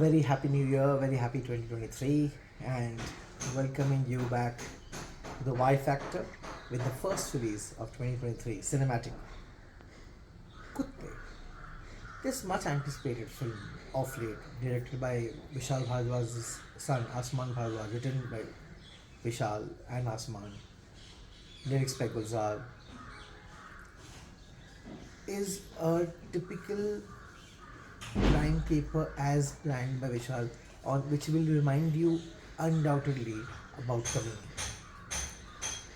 very happy new year, very happy 2023, and welcoming you back to the Y Factor with the first release of 2023 cinematic Kuttey. This much anticipated film of late, directed by Vishal Bhardwaj's son Aasman Bhardwaj, written by Vishal and Aasman, lyrics by Gulzar, is a typical crime paper as planned by Vishal, on which will remind you undoubtedly about community.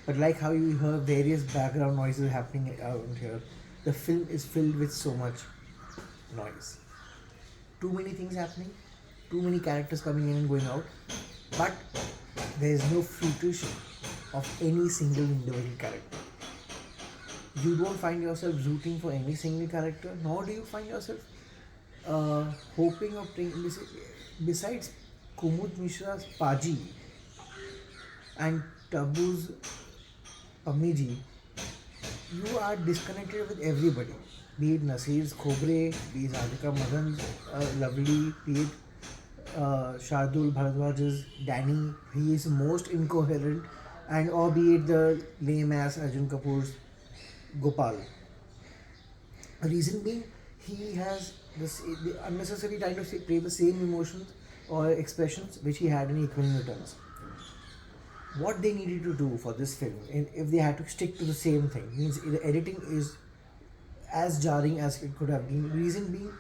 But like how you hear various background noises happening around here, the film is filled with so much noise. Too many things happening, too many characters coming in and going out, but there is no fruition of any single individual character. You don't find yourself rooting for any single character, nor do you find yourself hoping or praying. Besides Kumudmishra's Paji and Tabu's Amiji, you are disconnected with everybody. Be it Nasir's Khobre, be it radhikamadan's lovely, be it Vishal Bhardwaj's Danny, he is most incoherent, and or be it the lame ass Arjunkapoor's Gopal. Reason being, he has the unnecessary time to play the same emotions or expressions which he had in Equal Returns. What they needed to do for this film, if they had to stick to the same thing, means the editing is as jarring as it could have been. Reason being,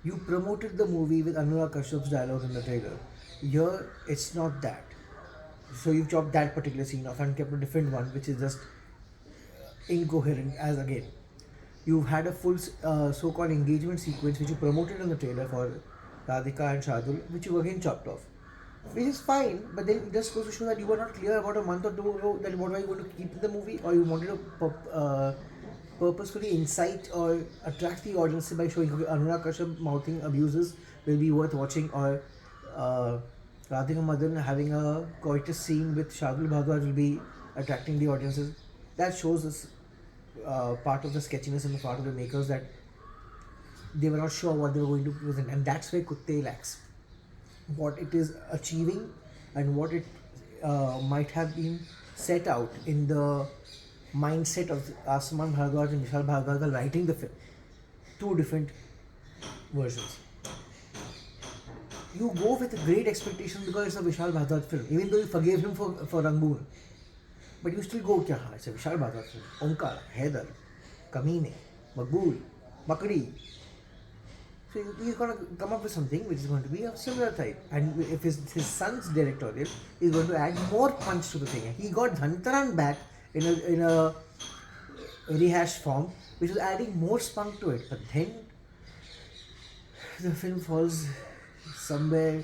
you promoted the movie with Anurag Kashyap's dialogue in the trailer. Here, it's not that. So you've chopped that particular scene off and kept a different one, which is just incoherent as again. You've had a full so-called engagement sequence which you promoted in the trailer for Radhika and Shardul, which you again chopped off. Which is fine, but then it just goes to show that you were not clear about a month or two ago that what were you going to keep in the movie, or you wanted to purposefully incite or attract the audience by showing Anurag Kashyap mouthing abuses will be worth watching, or radhikamadan having a coitus scene with Vishal Bhardwaj will be attracting the audiences. That shows us part of the sketchiness and the part of the makers that they were not sure what they were going to present, and that's where Kuttey lacks. What it is achieving and what it might have been set out in the mindset of Aasman Bhardwaj and Vishal Bhardwaj while writing the film. Two different versions. You go with great expectations because it's a Vishal Bhardwaj film, even though you forgave him for Rangoon. But you still go, kya? It's a Vishal Bhardwaj film. Omkar, Haider, Kameene, Maqbool, Makdi. So he's going to come up with something which is going to be of similar type. And if his son's directorial is going to add more punch to the thing. He got Dhantaran back in a rehashed form, which is adding more spunk to it. But then the film falls somewhere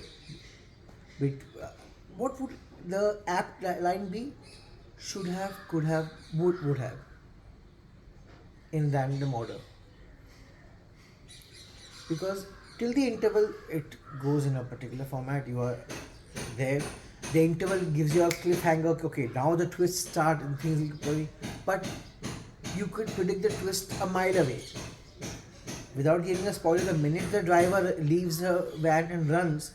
with what would the apt line be? Should have, could have, would have, in random order. Because till the interval it goes in a particular format, you are there. The interval gives you a cliffhanger, okay, now the twists start and things will, but you could predict the twist a mile away. Without giving a spoiler, the minute the driver leaves the van and runs,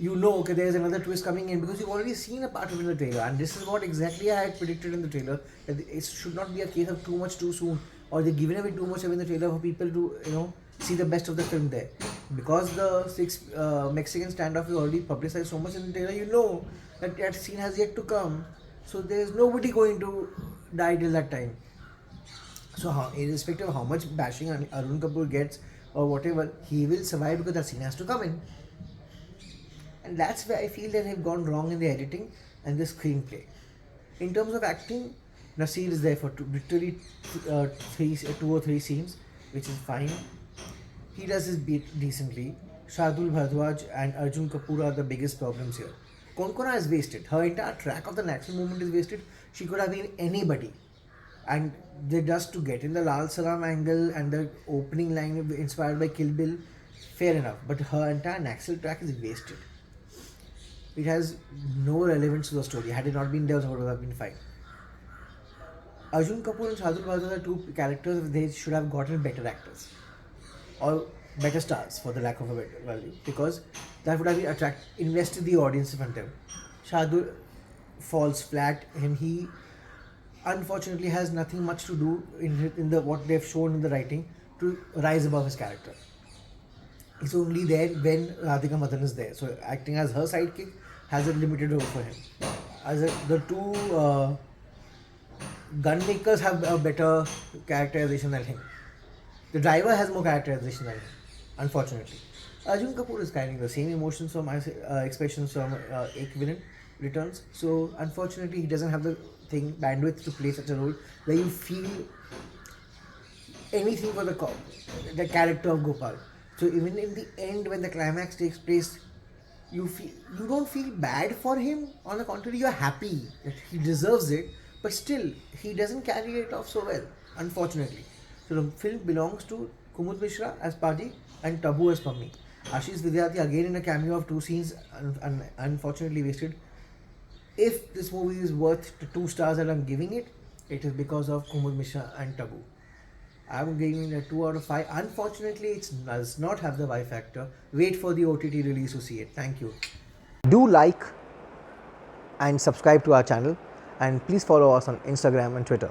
you know, okay, there's another twist coming in because you've already seen a part of it in the trailer. And this is what exactly I had predicted in the trailer, that it should not be a case of too much too soon, or they're giving away too much in the trailer for people to, see the best of the film there. Because the six Mexican standoff is already publicized so much in the trailer, you know that scene has yet to come. So there's nobody going to die till that time. So irrespective of how much bashing Arjun Kapoor gets or whatever, he will survive because that scene has to come in. And that's where I feel that they've gone wrong in the editing and the screenplay. In terms of acting, Nasir is there for literally 2 or 3 scenes, which is fine. He does his beat decently. Vishal Bhardwaj and Arjun Kapoor are the biggest problems here. Konkona is wasted. Her entire track of the Naxal movement is wasted. She could have been anybody. And they just to get in the Lal Salam angle and the opening line inspired by Kill Bill, fair enough. But her entire Naxal track is wasted. It has no relevance to the story. Had it not been there, it would have been fine. Arjun Kapoor and Vishal Bhardwaj are two characters. They should have gotten better actors. Or better stars, for the lack of a better value, because that would have invested the audience in them. Shardul falls flat, and he unfortunately has nothing much to do in the what they've shown in the writing to rise above his character. He's only there when Radhikamadan is there. So acting as her sidekick has a limited role for him. The two gun makers have a better characterization than him. The driver has more characterization than him, unfortunately. Arjun Kapoor is carrying the same emotions from expressions from Ek Villain Returns. So unfortunately, he doesn't have the bandwidth to play such a role where you feel anything for the character of Gopal. So even in the end, when the climax takes place, you don't feel bad for him. On the contrary, you're happy that he deserves it. But still, he doesn't carry it off so well, unfortunately. So the film belongs to Kumudmishra as Paji and Tabu as Pammi. Ashish Vidyarthi again in a cameo of 2 scenes, unfortunately wasted. If this movie is worth the 2 stars that I'm giving it, it is because of Kumudmishra and Tabu. I'm giving it a 2 out of 5. Unfortunately, it does not have the Y factor. Wait for the OTT release to see it. Thank you. Do like and subscribe to our channel, and please follow us on Instagram and Twitter.